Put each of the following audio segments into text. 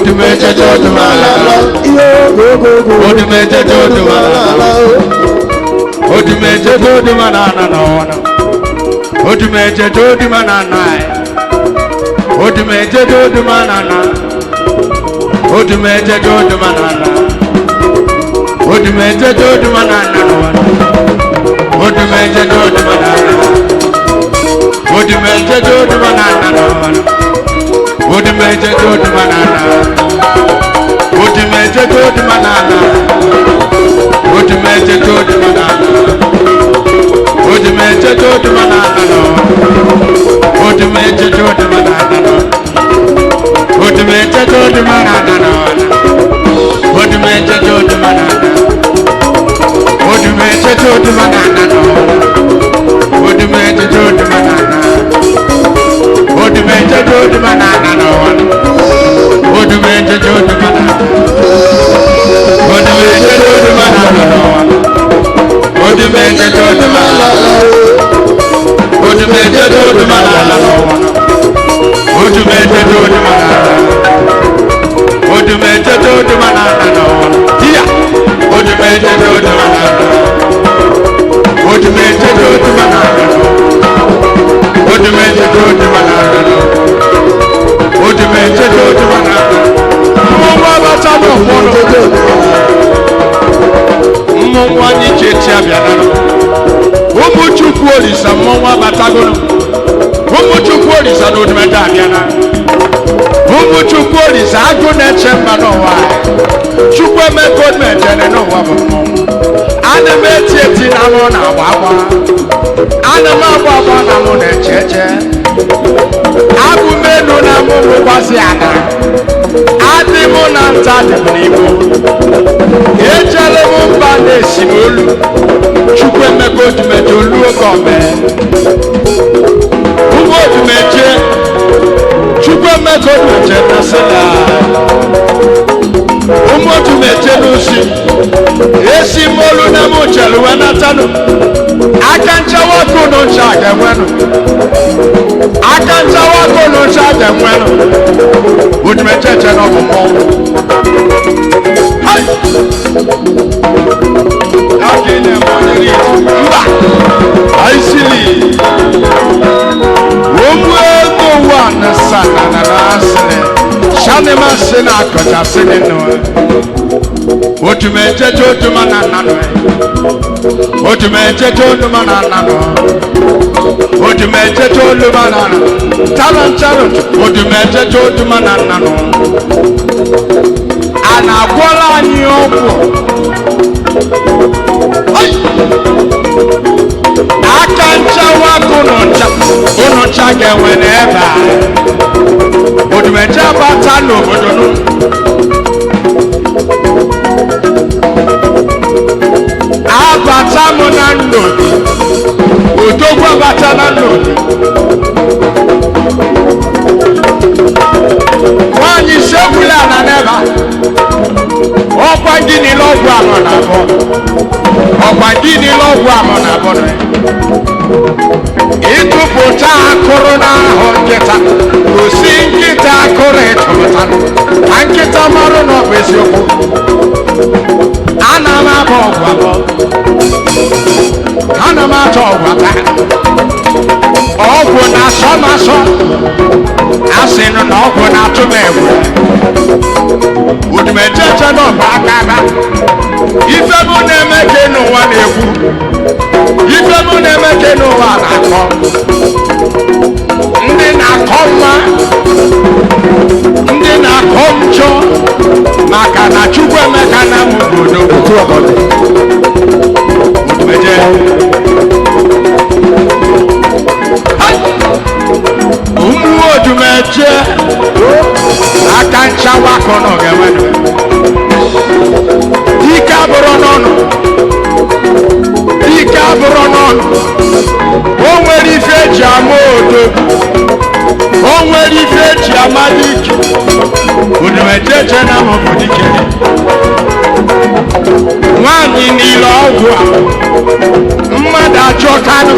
Odumeje Jodumala. Odumeje Jodumala. Odumeje Jodumala no. Odumeje Jodumala nai. Odumeje Jodumala na. Odumeje Jodumala na. Odumeje Jodumala no. Odumeje Jodumala na. Odumeje Jodumala no. Odumeje Jodumala na. Odumeje Jodumala na. Odumeje Jodumala na. Odumeje Jodumala no. Odumeje Jodumala no. Odumeje Jodumala no. Odumeje Jodumala na. Odumeje Jodumala no. Odumeje Jodumala na. Odumeje Jodumala no. Odumeje Jodumala. Odumeje Jodumala no. Odumeje Jodumala. Odumeje Jodumala no. Odumeje Jodumala. Odumeje Jodumala no. Dia. Odumeje Jodumala. Odumeje Jodumala no. Odumeje Jodumala no. Odumeje Jodumala. Mwa batabo fono. Mwa ni cheti abiana. Omu chukwu olisa mwa batago. Omu chukwu olisa no odumeje abiana. Omu chukwu olisa ago na chemba no wa. Chukwu emeko odumeje no wa mo. Ana metieti na no na baba. Ana mababa na mo na cheche. Abu menu na mo kwasi ana. Adi mo na ntade mnibo. Ejele mo mbane simolu. Chukwu emeko odumeje olu ogome. Ugo odumeje. Chukwu emeko odumeje na sela. Umo odumeje nusi. Esi molu na mo chelu wenatanu. Akancha wako no chaga mwenu. Akancha wako no chaga mwenu. Udumeje no kumo. Hai. Akene mwani mba. Aisili. Omwego wana sana na nasene. Shane masena akaja sene no. Odumeje Jodumala no. Odumeje Jodumala no. Odumeje Jodumala no. Talancharo. Odumeje Jodumala no. Anagwala ni ogwo. Ai. Akancha wako no chaga whenever. Odumeje batalo odono. Abata mo na ndodi. Odogwu abata na ndodi. Wanyi sebula na neba. Ọkwa gini lọ́gwụ amọ na abọ. Ọkwa gini lọ́gwụ amọ na abọ. Ịtụpụta akụrụ n'ahụ nkịta. Gosi nkịta akụrụ ịtụpụta. Ka nkịta marụ na ọ bụ eziokwu. Ana m abọ ọgwụ abọ. Ana m atọ ọgwụ aka. Ọgwụ na-asọ m asọ. Asị nụ na ọgwụ na-atụ m egwu. Udumeje no bụ aka aba. Ife mụ na-eme ka n'ụwa na-ekwu. Ife mụ na-eme ka n'ụwa na-akọ. Ndị na-akọ mma. Ndị na-akọ njọ. Maka na Chukwu emeka na m obodo. Udumeje. Ụmụ Odumeje. Aka nchawa kono gewenu. Dika bụrụ n'ọnụ. Dika bụrụ n'ọnụ. O nwere ife eji ama odogwu. O nwere ife eji ama dike. Udumeje na m bụ dike. Nwaanyị niile ọgwụ a. Mmadụ achọ kanụ.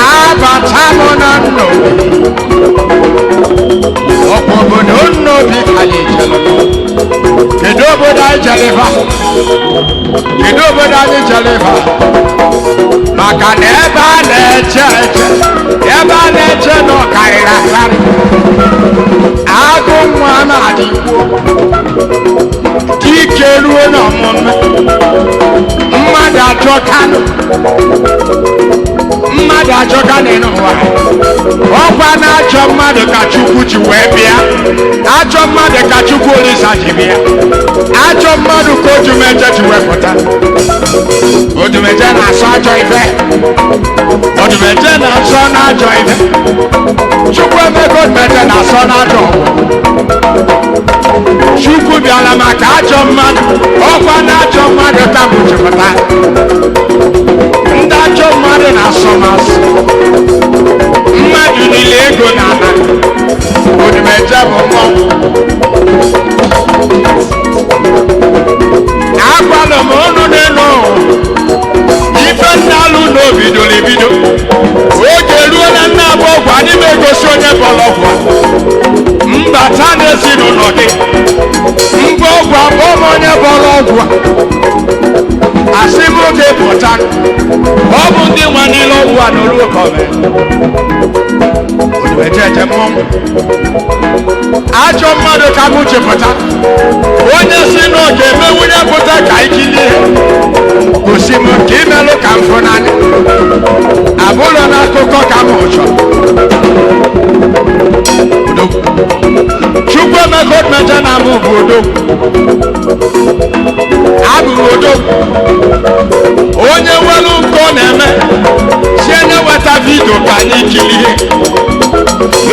Abata m na nnọ. Obodo ono bi kali jelo kedu obodo anyị jeleva kedu obodo anyị jeleva maka na ebe a na-eche na ọkarịrị akarị agụ nwa na-adị dike ruo n'ọmụmụ mmadụ ajọ kanụ n'ụwa ọkwa na-achọ mmadụ ka Chukwu ji wee bịa achọ mmadụ ka Chukwu Olisa ji bịa achọ mmadụ ka Odumeje ji wepụta Odumeje na-asọ ajọ ife Odumeje na-asọ n'ajọ ife Chukwu emego Odumeje na-asọ n'ajọ Chukwu bịara maka ajọ mmadụ ọkwa na ajọ mmadụ ka bụ jupụta ndị ajọ mmadụ na-asọ masị mmadụ niile ego na ala Odumeje bụ mmọnwụ agwala m unu n'elu ife nna alụ n'obidoro ebido oge ruo na nna abụ ọgwụ anyị na-egosi onye bọrọ ọgwụ mbata n'ezinụlọ gị mgbe ọgwụ abụọ m onye bọrọ ọgwụ asị m oge pụta ọ bụ ndị nwa niile ọgwụ a n'olu kọme Odumeje eje mmọnwụ ajọ mmadụ ka m chepụta onye si n'oge emenwunye pụta ka ikili gosi m nke imelụ ka m fụ n'anya abụrụ n'akụkọ ka m chọrọ Chukwu emego Odumeje na mụ bụ odogwu abụ m odogwu onye nwere nke ọ na-eme si enye weta vidio ka anyị kilie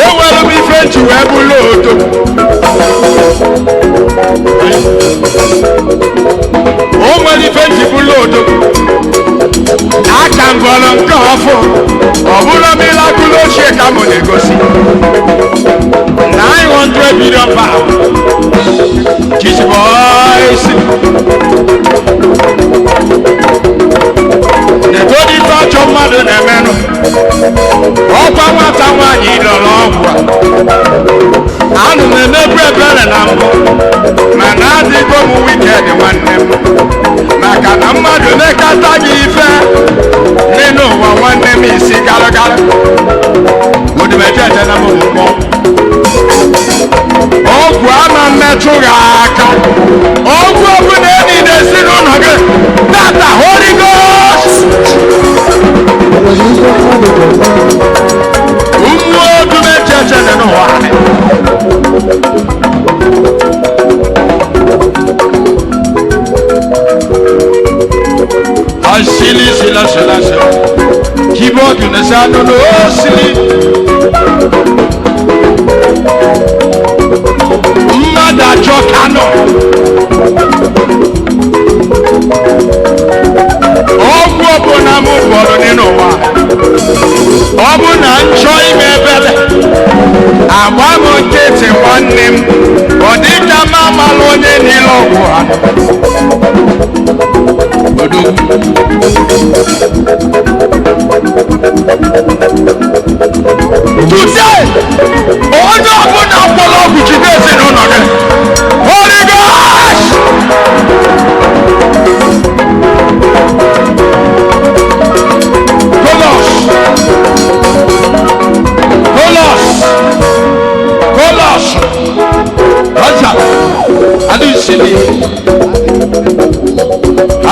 enwere m ife nji wee bụrụ odogwu o nwere ife nji bụrụ odogwu aka m bọrọ nke ọfụ ọ bụrụ miracle ochie ka m na-egosi 900 billion pounds Chichi boys negodi ife ọchọ mmadụ na-emenụ ọkwa nwata nwaanyị lọrọ ọgwụ a anụ m emebu ebere na mbụ mana adịgo m wiked nwanne m maka na mmadụ mekata gị ife n'elu ụwa nwanne m isi garagara Odumeje eje na m mmụọ ọgwụ ama mmetụ gị aka ọgwụ ọbụla enyi n'ezinụlọ gị tata Holy Ghost ụmụ Odumeje eje n'ụwa asili sila keyboard na sano no asili mmada jokano ọgwụ ọbụla m bọrọ n'ụwa ọ bụ na nchọ ime ebele agba m nkịtị nwanne m ọ dịka m amalụ onye niile ọgwụ ha today onye ọbụla mkpọrọ ọgwụ jide ezinụlọ gị Holy Ghost Kolos Raja Adu Sili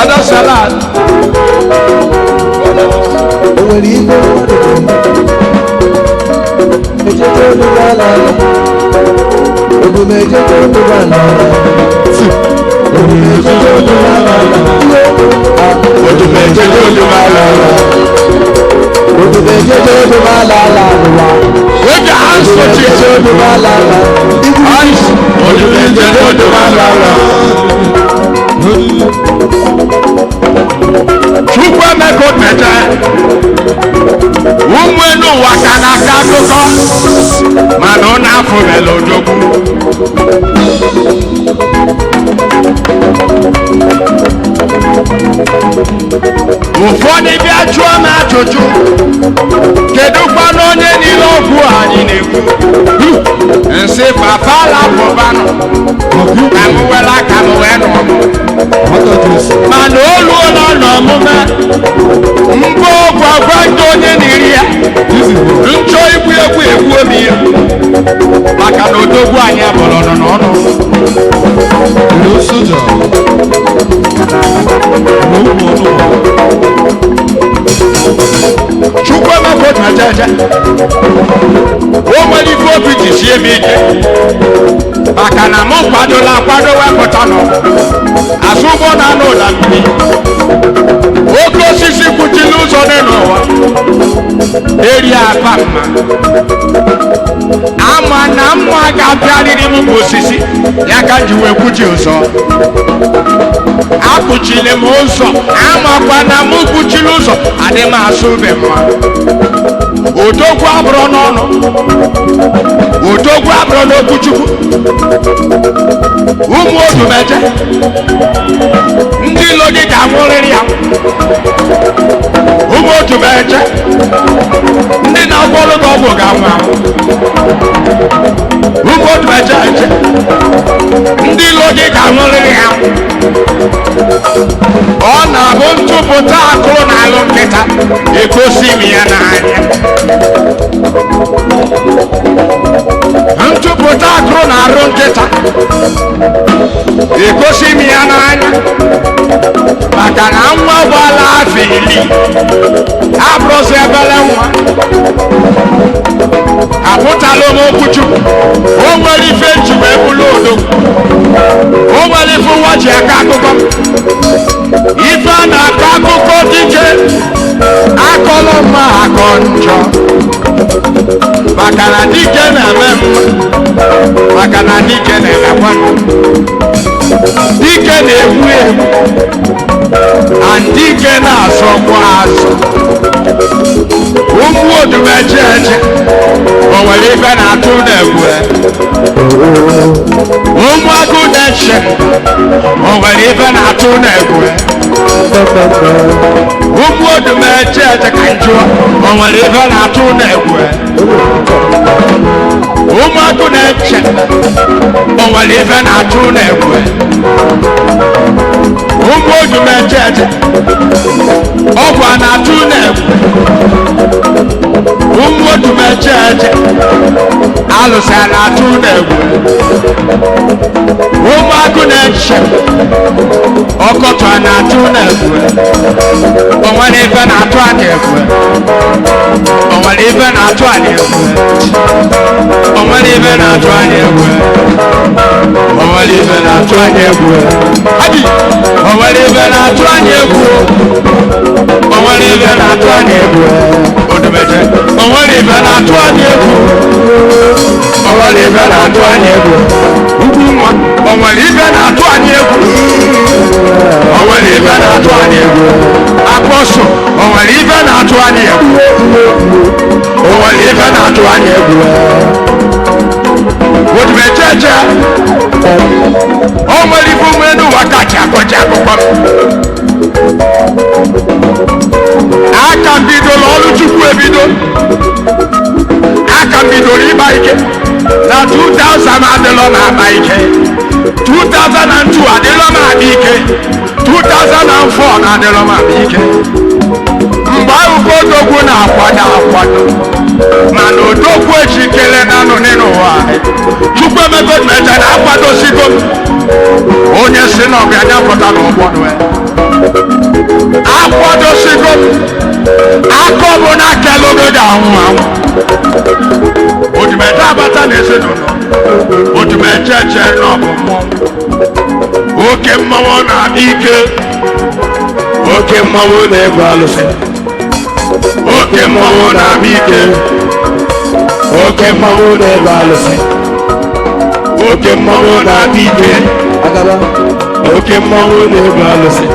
Ada Salad Odumeje to dubala Odumeje to dubala Odumeje to dubala Odumeje to dubala With your hands for Jesus Odumeje to dubala Chukwu emego Odumeje ụmụenu ụwa ka na-aka akụkọ mana ọ na-afụbela odogwu ụfọdụ bịa jụọ m ajụjụ kedu kwanụ onye niile ọgwụ anyị na-ekwu nsị papa ka m were aka m wee nọ mana oluola n'ọmụme mgbe ọgwụ agwa ndị onye na-eri ya nchọ igbu egwu egwu obi ya maka na odogwu anyị abụrụ nọ n'ọnụ chukwu emeka otu ejeje o nwere ife obi ji sie m ike maka na m kwadola akwado wepụta nọ azụ ụgbọ na anụ ụda mmiri oke osisi kwuchiri ụzọ dị n'ụwa eri akpa mma ama na mma ga-abịarịrị m osisi ya ka ji wee kwuchi ụzọ akpuchiri m ụzọ amakwa na m kpuchiri ụzọ adị m asụ ube mma odogwu abụrụ n'ọnụ odogwu abụrụ n'okwuchukwu ụmụ odumeje ndị ilo gị ga-anwụrịrị ya ụmụ odumeje ndị na-agwọrụ gị ọgwụ ga-anwụ anwụ ụmụ odumeje eje ndị ilo gị ga-anwụrịrị ya ọ na-abụ ntụpụta akụrụ na alụ nkịta egosi m ya n'anya ntụpụta akụrụ na arụ nkịta egosi m ya n'anya maka na nwa gbala afọ 10 abụrụzi ebele nwa apụtala m okwuchukwu o nwere ife nji wee bụrụ odogwu o nwere ife ụwa ji aka akụkọ ife a na-akọ akụkọ dike akọlọ mma akọ njọ maka na dike na-eme mma maka na dike na-emekwa dike na-egbu egbu na dike na-asọkwa azụ ụmụ odumeje eje o nwere ife na-atụ na-egwu ụmụ agụ na-eche o nwere ife na-atụ na-egwu ụmụ odumeje eje ka njụọ o nwere ife na-atụ na-egwu ụmụ agụ na-eche o nwere ife na-atụ na-egwu ụmụ odumeje eje ọgwụ a na-atụ na-egwu ụmụ odumeje eje alụsị a na-atụ na-egwu ụmụ agụ na-eche ọkọtọ a na-atụ na-egwu o nwere ife na-atụ a na-egwu o nwere ife na-atụ a na-egwu o nwere ife na-atụ a na-egwu o nwere ife na-atụ a na-egwu o nwere ife na-atụ a na-egwu o nwere ife na-atụ a na-egwu odumeje o nwere ife na-atụ a na-egwu o nwere ife na-atụ a na-egwu ugwu nwa o nwere ife na-atụ a na-egwu o nwere ife na-atụ a na-egwu akpọsọ o nwere ife na-atụ a na-egwu o nwere ife na-atụ a na-egwu odumeje eje o nwere ife ụmụ enu ụwa kacha akọcha akụkọ aka bidoro ọrụ chukwu ebido aka bidoro ịgba ike na 2000 adịlọ na akpa ike 2002 adịlọ m akpa ike 2004 na adịlọ m akpa ike mgbe ahụ ka odogwu na-akwado mana odogwu ejikere na nụ n'ụwa chukwu emeka odumeje na-akwadosigo onye si na ọbịa anya pụta n'ụgbọ akwadosigo aka ọbụla kelogo ga-anwụ anwụ odumeje abata na ezinụlọ odumeje eje n'ọbụ mmọnwụ oke mmanwụ na-abịa ike oke mmanwụ na-egwu alụsị oke mmanwụ na-abịa ike oke mmanwụ na-egwu alụsị oke mmanwụ na-abịa ike oke mmanwụ na-egwu alụsị